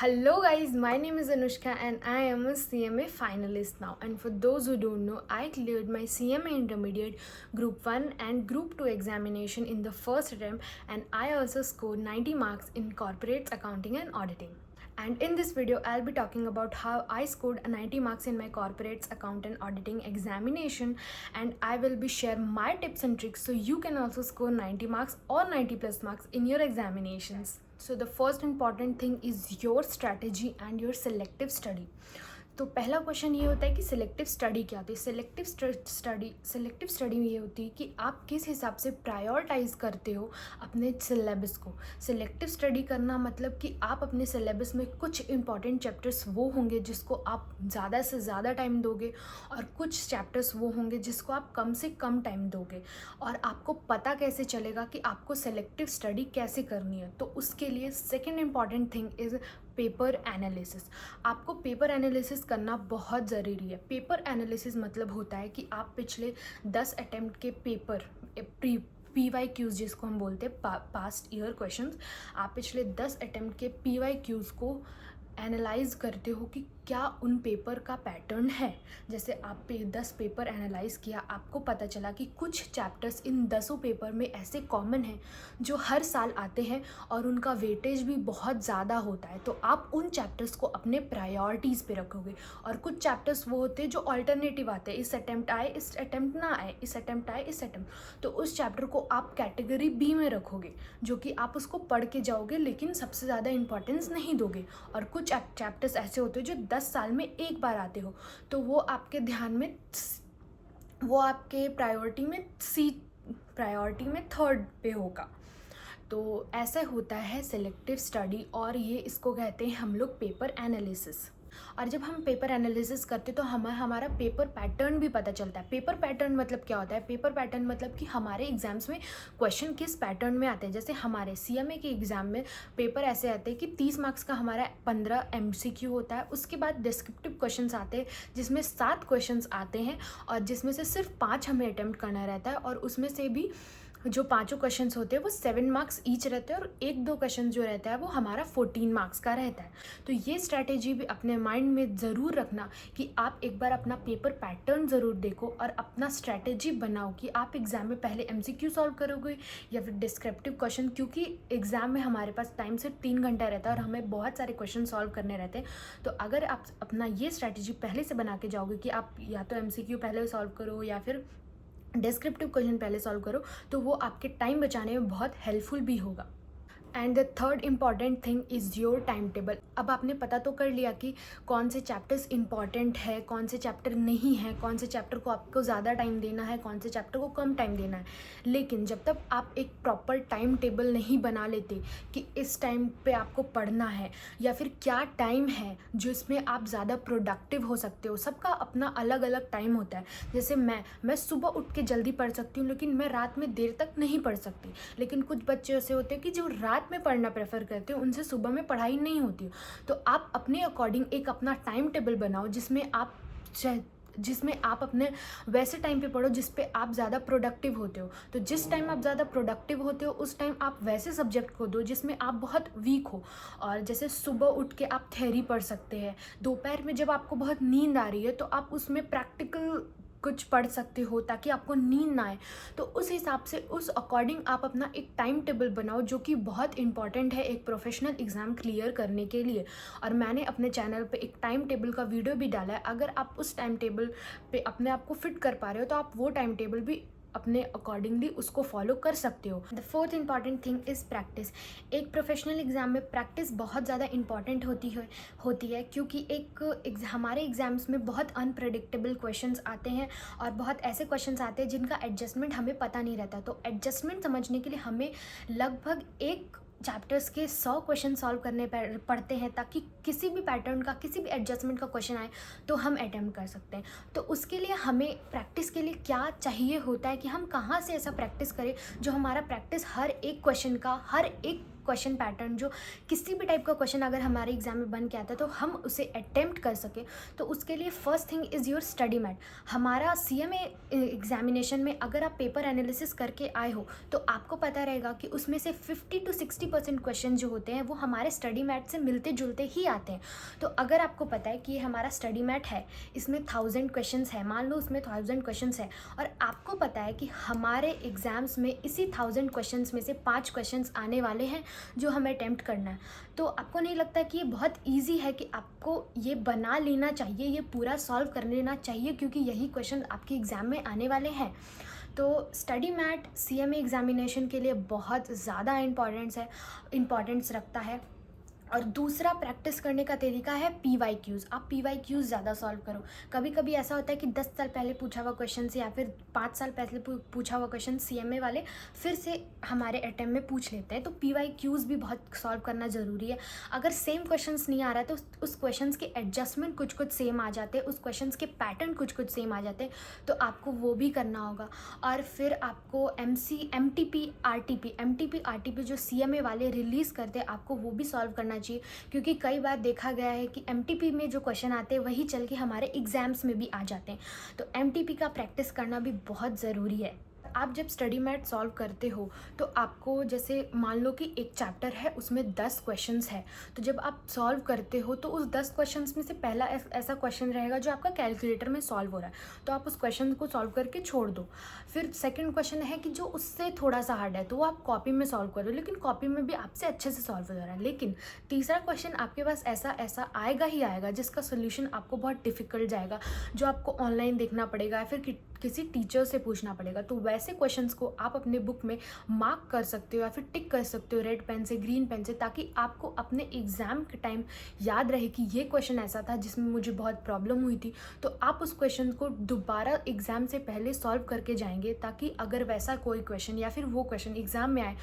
Hello guys, my name is Anushka and I am a CMA finalist now. And for those who don't know, I cleared my CMA Intermediate Group 1 and Group 2 examination in the first attempt, and I also scored 90 marks in corporate accounting and auditing. And in this video, I'll be talking about how I scored 90 marks in my corporates account and auditing examination, and I will be share my tips and tricks so you can also score 90 marks or 90 plus marks in your examinations. So the first important thing is your strategy and your selective study. तो पहला question ये होता है कि selective study क्या होती है। Selective study में ये होती है कि आप किस हिसाब से प्रायोरिटाइज करते हो अपने सिलेबस को। सिलेक्टिव स्टडी करना मतलब कि आप अपने सिलेबस में कुछ इंपॉर्टेंट चैप्टर्स वो होंगे जिसको आप ज़्यादा से ज़्यादा टाइम दोगे, और कुछ चैप्टर्स वो होंगे जिसको आप कम से कम टाइम दोगे। और आपको पता कैसे चलेगा कि आपको सिलेक्टिव स्टडी कैसे करनी है, तो उसके लिए second important thing is paper analysis. आपको पेपर एनालिसिस करना बहुत ज़रूरी है। पेपर एनालिसिस मतलब होता है कि आप पिछले 10 अटेम्प्ट के पेपर PYQs जिसको हम बोलते हैं पास्ट ईयर क्वेश्चंस, आप पिछले 10 अटेम्प्ट के PYQs को एनालाइज करते हो कि क्या उन पेपर का पैटर्न है। जैसे आप 10 पेपर एनालाइज किया, आपको पता चला कि कुछ चैप्टर्स इन 10 पेपर में ऐसे कॉमन हैं जो हर साल आते हैं और उनका वेटेज भी बहुत ज़्यादा होता है, तो आप उन चैप्टर्स को अपने प्रायोरिटीज़ पे रखोगे। और कुछ चैप्टर्स वो होते हैं जो अल्टरनेटिव आते हैं, इस अटेम्प्ट आए, इस अटेम्प्ट ना आए, इस अटेम्प्ट आए, इस अटेम्प्ट, तो उस चैप्टर को आप कैटेगरी बी में रखोगे, जो कि आप उसको पढ़ के जाओगे लेकिन सबसे ज़्यादा इंपॉर्टेंस नहीं दोगे। और कुछ चैप्टर्स ऐसे होते हैं जो 10 साल में एक बार आते हो, तो वो आपके ध्यान में, वो आपके प्रायोरिटी में थर्ड पे होगा। तो ऐसा होता है सिलेक्टिव स्टडी, और ये इसको कहते हैं हम लोग पेपर एनालिसिस। और जब हम पेपर एनालिसिस करते तो हमारा पेपर पैटर्न भी पता चलता है। पेपर पैटर्न मतलब क्या होता है? पेपर पैटर्न मतलब कि हमारे एग्जाम्स में क्वेश्चन किस पैटर्न में आते हैं। जैसे हमारे CMA के एग्ज़ाम में पेपर ऐसे आते हैं कि 30 मार्क्स का हमारा 15 MCQ होता है। उसके बाद डिस्क्रिप्टिव क्वेश्चंस आते हैं जिसमें 7 क्वेश्चंस आते हैं, और जिसमें से सिर्फ 5 हमें अटैम्प्ट करना रहता है, और उसमें से भी जो 5 क्वेश्चंस होते हैं वो 7 मार्क्स ईच रहते हैं, और 1-2 क्वेश्चन जो रहता है वो हमारा 14 मार्क्स का रहता है। तो ये स्ट्रैटेजी भी अपने माइंड में ज़रूर रखना कि आप एक बार अपना पेपर पैटर्न ज़रूर देखो और अपना स्ट्रैटेजी बनाओ कि आप एग्ज़ाम में पहले MCQ सॉल्व करोगे या फिर डिस्क्रिप्टिव क्वेश्चन, क्योंकि एग्ज़ाम में हमारे पास टाइम सिर्फ 3 घंटा रहता है और हमें बहुत सारे क्वेश्चन सॉल्व करने रहते हैं। तो अगर आप अपना ये स्ट्रैटेजी पहले से बना के जाओगे कि आप या तो MCQ पहले सॉल्व करो या फिर डिस्क्रिप्टिव क्वेश्चन पहले सॉल्व करो, तो वो आपके टाइम बचाने में बहुत हेल्पफुल भी होगा। And the third important thing is your time table. अब आपने पता तो कर लिया कि कौन से चैप्टर्स इंपॉर्टेंट है, कौन से चैप्टर नहीं है, कौन से चैप्टर को आपको ज़्यादा टाइम देना है, कौन से चैप्टर को कम टाइम देना है। लेकिन जब तक आप एक प्रॉपर टाइम टेबल नहीं बना लेते कि इस टाइम पे आपको पढ़ना है, या फिर क्या टाइम है जिसमें आप ज़्यादा प्रोडक्टिव हो सकते हो। सबका अपना अलग अलग टाइम होता है। जैसे मैं सुबह उठ के जल्दी पढ़ सकती हूँ, लेकिन मैं रात में देर तक नहीं पढ़ सकती। लेकिन कुछ बच्चे ऐसे होते हैं कि जो रात में पढ़ना प्रेफर करते हो, उनसे सुबह में पढ़ाई नहीं होती। तो आप अपने अकॉर्डिंग एक अपना टाइम टेबल बनाओ जिसमें आप अपने वैसे टाइम पे पढ़ो जिस पे आप ज़्यादा प्रोडक्टिव होते हो। तो जिस टाइम आप ज़्यादा प्रोडक्टिव होते हो उस टाइम आप वैसे सब्जेक्ट को दो जिसमें आप बहुत वीक हो। और जैसे सुबह उठ के आप थ्योरी पढ़ सकते हैं, दोपहर में जब आपको बहुत नींद आ रही है तो आप उसमें प्रैक्टिकल कुछ पढ़ सकते हो ताकि आपको नींद ना आए। तो उस हिसाब से उस अकॉर्डिंग आप अपना एक टाइम टेबल बनाओ, जो कि बहुत इंपॉर्टेंट है एक प्रोफेशनल एग्ज़ाम क्लियर करने के लिए। और मैंने अपने चैनल पे एक टाइम टेबल का वीडियो भी डाला है। अगर आप उस टाइम टेबल पे अपने आप को फिट कर पा रहे हो तो आप वो टाइम टेबल भी अपने अकॉर्डिंगली उसको फॉलो कर सकते हो। The fourth important thing is practice. एक प्रोफेशनल एग्ज़ाम में प्रैक्टिस बहुत ज़्यादा इंपॉर्टेंट होती है क्योंकि हमारे एग्ज़ाम्स में बहुत अनप्रेडिक्टेबल क्वेश्चंस आते हैं, और बहुत ऐसे क्वेश्चंस आते हैं जिनका एडजस्टमेंट हमें पता नहीं रहता। तो एडजस्टमेंट समझने के लिए हमें लगभग एक चैप्टर्स के 100 क्वेश्चन सॉल्व करने पड़ते हैं, ताकि किसी भी पैटर्न का, किसी भी एडजस्टमेंट का क्वेश्चन आए तो हम अटैम्प्ट कर सकते हैं। तो उसके लिए हमें प्रैक्टिस के लिए क्या चाहिए होता है कि हम कहाँ से ऐसा प्रैक्टिस करें जो हमारा प्रैक्टिस हर एक क्वेश्चन पैटर्न, जो किसी भी टाइप का क्वेश्चन अगर हमारे एग्जाम में बन के आता है तो हम उसे अटेम्प्ट कर सकें, तो उसके लिए first thing is your study mat. हमारा CMA एग्जामिनेशन में अगर आप पेपर एनालिसिस करके आए हो तो आपको पता रहेगा कि उसमें से 50 to 60% क्वेश्चन जो होते हैं वो हमारे स्टडी मैट से मिलते जुलते ही आते हैं। तो अगर आपको पता है कि ये हमारा स्टडी मैट है, इसमें 1000 क्वेश्चंस है, मान लो उसमें 1000 क्वेश्चंस है, और आपको पता है कि हमारे एग्ज़ाम्स में इसी 1000 क्वेश्चंस में से 5 क्वेश्चंस आने वाले हैं जो हमें अटेम्प्ट करना है, तो आपको नहीं लगता कि ये बहुत ईजी है कि आपको ये बना लेना चाहिए, ये पूरा सॉल्व कर लेना चाहिए, क्योंकि यही क्वेश्चन आपके एग्ज़ाम में आने वाले हैं। तो स्टडी मैट CMA एग्जामिनेशन के लिए बहुत ज़्यादा इम्पॉर्टेंस रखता है। और दूसरा प्रैक्टिस करने का तरीका है PYQs। आप PYQs ज़्यादा सॉल्व करो। कभी कभी ऐसा होता है कि 10 साल पहले पूछा हुआ क्वेश्चन से या फिर 5 साल पहले पूछा हुआ क्वेश्चन CMA वाले फिर से हमारे अटेम्प्ट में पूछ लेते हैं, तो PYQs भी बहुत सॉल्व करना ज़रूरी है। अगर सेम क्वेश्चंस नहीं आ रहा है तो उस क्वेश्चंस के एडजस्टमेंट कुछ सेम आ जाते हैं, उस क्वेश्चंस के पैटर्न कुछ सेम आ जाते हैं, तो आपको वो भी करना होगा। और फिर आपको MTP RTP जो CMA वाले रिलीज़ करते हैं, आपको वो भी सॉल्व करना चाहिए, क्योंकि कई बार देखा गया है कि MTP में जो क्वेश्चन आते हैं वही चल के हमारे एग्जाम्स में भी आ जाते हैं। तो MTP का प्रैक्टिस करना भी बहुत ज़रूरी है। आप जब स्टडी मैट सॉल्व करते हो तो आपको, जैसे मान लो कि एक चैप्टर है उसमें 10 क्वेश्चंस है, तो जब आप सॉल्व करते हो तो उस 10 क्वेश्चंस में से पहला ऐसा क्वेश्चन रहेगा जो आपका कैलकुलेटर में सॉल्व हो रहा है, तो आप उस क्वेश्चन को सॉल्व करके छोड़ दो। फिर सेकंड क्वेश्चन है कि जो उससे थोड़ा सा हार्ड है, तो वो आप कॉपी में सॉल्व करो, लेकिन कॉपी में भी आपसे अच्छे से सॉल्व हो जा रहा है। लेकिन तीसरा क्वेश्चन आपके पास ऐसा आएगा ही आएगा जिसका सोल्यूशन आपको बहुत डिफिकल्ट जाएगा, जो आपको ऑनलाइन देखना पड़ेगा या फिर किसी टीचर से पूछना पड़ेगा। तो वैसे क्वेश्चंस को आप अपने बुक में मार्क कर सकते हो या फिर टिक कर सकते हो रेड पेन से, ग्रीन पेन से, ताकि आपको अपने एग्ज़ाम के टाइम याद रहे कि ये क्वेश्चन ऐसा था जिसमें मुझे बहुत प्रॉब्लम हुई थी। तो आप उस क्वेश्चन को दोबारा एग्ज़ाम से पहले सॉल्व करके जाएंगे, ताकि अगर वैसा कोई क्वेश्चन या फिर वो क्वेश्चन एग्ज़ाम में आए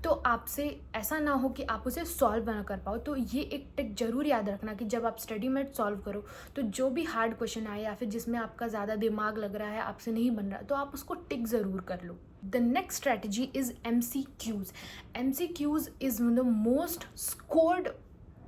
तो आपसे ऐसा ना हो कि आप उसे सॉल्व ना कर पाओ। तो ये एक टिक जरूर याद रखना कि जब आप स्टडी मैट सॉल्व करो तो जो भी हार्ड क्वेश्चन आए या फिर जिसमें आपका ज़्यादा दिमाग लग रहा है, आपसे नहीं बन रहा, तो आप उसको टिक ज़रूर कर लो। The next strategy is MCQs. MCQs is the most scored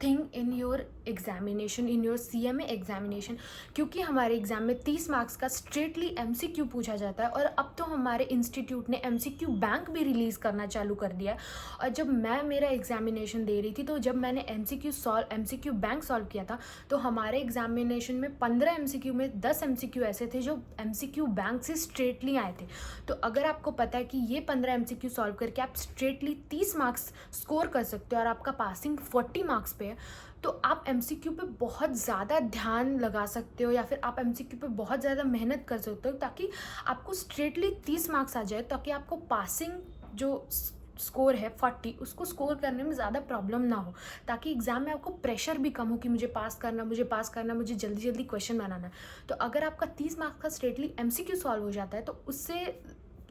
thing in your examination, in your CMA examination, क्योंकि हमारे एग्जाम में 30 मार्क्स का स्ट्रेटली MCQ पूछा जाता है। और अब तो हमारे इंस्टीट्यूट ने MCQ बैंक भी रिलीज़ करना चालू कर दिया। और जब मैं मेरा एग्जामिनेशन दे रही थी, तो जब मैंने MCQ बैंक सॉल्व किया था, तो हमारे एग्जामिनेशन में 15 MCQ में 10 MCQ ऐसे थे जो MCQ बैंक से स्ट्रेटली आए थे। तो अगर आपको पता है कि ये 15 MCQ सॉल्व करके आप स्ट्रेटली 30 मार्क्स स्कोर कर सकते हो और आपका पासिंग 40 मार्क्स पे है, तो आप MCQ पे बहुत ज़्यादा ध्यान लगा सकते हो या फिर आप MCQ पे बहुत ज़्यादा मेहनत कर सकते हो, ताकि आपको स्ट्रेटली 30 मार्क्स आ जाए, ताकि आपको पासिंग जो स्कोर है 40, उसको स्कोर करने में ज़्यादा प्रॉब्लम ना हो, ताकि एग्ज़ाम में आपको प्रेशर भी कम हो कि मुझे पास करना, मुझे जल्दी क्वेश्चन बनाना। तो अगर आपका 30 मार्क्स का स्ट्रेटली MCQ सॉल्व हो जाता है, तो उससे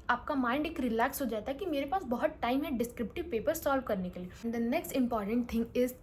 आपका माइंड एक रिलैक्स हो जाता है कि मेरे पास बहुत टाइम है डिस्क्रिप्टिव पेपर सॉल्व करने के लिए। The next important thing is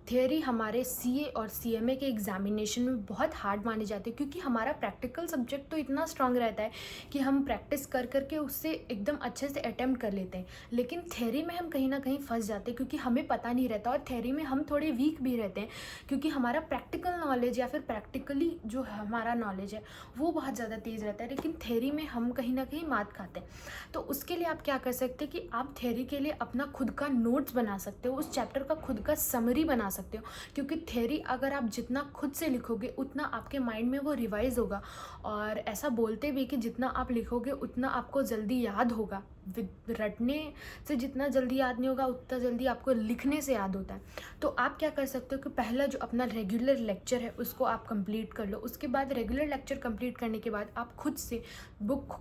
theory हमारे CA और CMA के एग्जामिनेशन में बहुत हार्ड माने जाते हैं, क्योंकि हमारा प्रैक्टिकल सब्जेक्ट तो इतना स्ट्रांग रहता है कि हम प्रैक्टिस करके उससे एकदम अच्छे से अटेम्प्ट कर लेते हैं। लेकिन थियरी में हम कहीं ना कहीं फंस जाते हैं, क्योंकि हमें पता नहीं रहता, और थियरी में हम थोड़े वीक भी रहते हैं, क्योंकि हमारा प्रैक्टिकल नॉलेज या फिर प्रैक्टिकली जो हमारा नॉलेज है वो बहुत ज़्यादा तेज़ रहता है, लेकिन थियरी में हम कहीं ना कहीं मात खाते हैं। तो उसके लिए आप क्या कर सकते हैं कि आप थियरी के लिए अपना खुद का नोट्स बना सकते हो, उस चैप्टर का खुद का समरी बना सकते हो, क्योंकि थ्योरी अगर आप जितना खुद से लिखोगे उतना आपके माइंड में वो रिवाइज होगा। और ऐसा बोलते भी कि जितना आप लिखोगे उतना आपको जल्दी याद होगा। रटने से जितना जल्दी याद नहीं होगा उतना जल्दी आपको लिखने से याद होता है। तो आप क्या कर सकते हो कि पहला जो अपना रेगुलर लेक्चर है उसको आप कंप्लीट कर लो। उसके बाद रेगुलर लेक्चर कंप्लीट करने के बाद आप खुद से बुक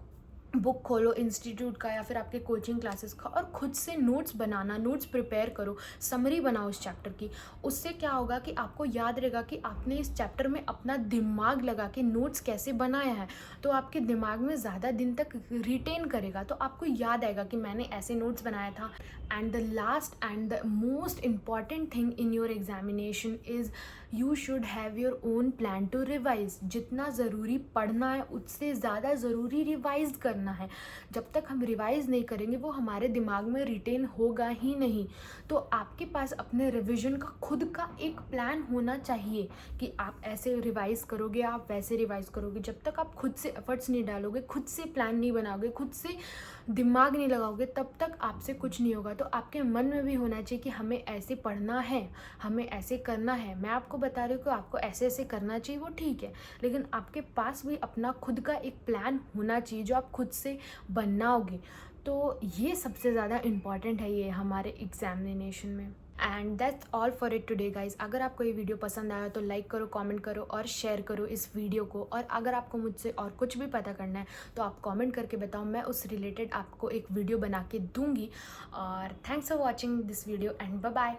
खोलो इंस्टीट्यूट का या फिर आपके कोचिंग क्लासेस का, और खुद से नोट्स प्रिपेयर करो, समरी बनाओ उस चैप्टर की। उससे क्या होगा कि आपको याद रहेगा कि आपने इस चैप्टर में अपना दिमाग लगा के नोट्स कैसे बनाया है, तो आपके दिमाग में ज़्यादा दिन तक रिटेन करेगा, तो आपको याद आएगा कि मैंने ऐसे नोट्स बनाया था। And the last and the most important thing in your examination is you should have your own plan to revise. जितना ज़रूरी पढ़ना है उससे ज़्यादा ज़रूरी रिवाइज करना करना है। जब तक हम रिवाइज़ नहीं करेंगे वो हमारे दिमाग में रिटेन होगा ही नहीं। तो आपके पास अपने रिविज़न का खुद का एक प्लान होना चाहिए कि आप ऐसे रिवाइज़ करोगे, आप वैसे रिवाइज़ करोगे। जब तक आप खुद से एफर्ट्स नहीं डालोगे, खुद से प्लान नहीं बनाओगे, खुद से दिमाग नहीं लगाओगे, तब तक आपसे कुछ नहीं होगा। तो आपके मन में भी होना चाहिए कि हमें ऐसे पढ़ना है, हमें ऐसे करना है। मैं आपको बता रही हूँ कि आपको ऐसे ऐसे करना चाहिए, वो ठीक है, लेकिन आपके पास भी अपना खुद का एक प्लान होना चाहिए जो आप खुद से बनाओगे। तो ये सबसे ज़्यादा इम्पॉर्टेंट है ये हमारे एग्जामिनेशन में। And that's all for it today guys. अगर आपको ये वीडियो पसंद आया तो लाइक करो, कमेंट करो और शेयर करो इस वीडियो को। और अगर आपको मुझसे और कुछ भी पता करना है तो आप कमेंट करके बताओ, मैं उस रिलेटेड आपको एक वीडियो बना के दूंगी। और thanks for watching this video and bye bye.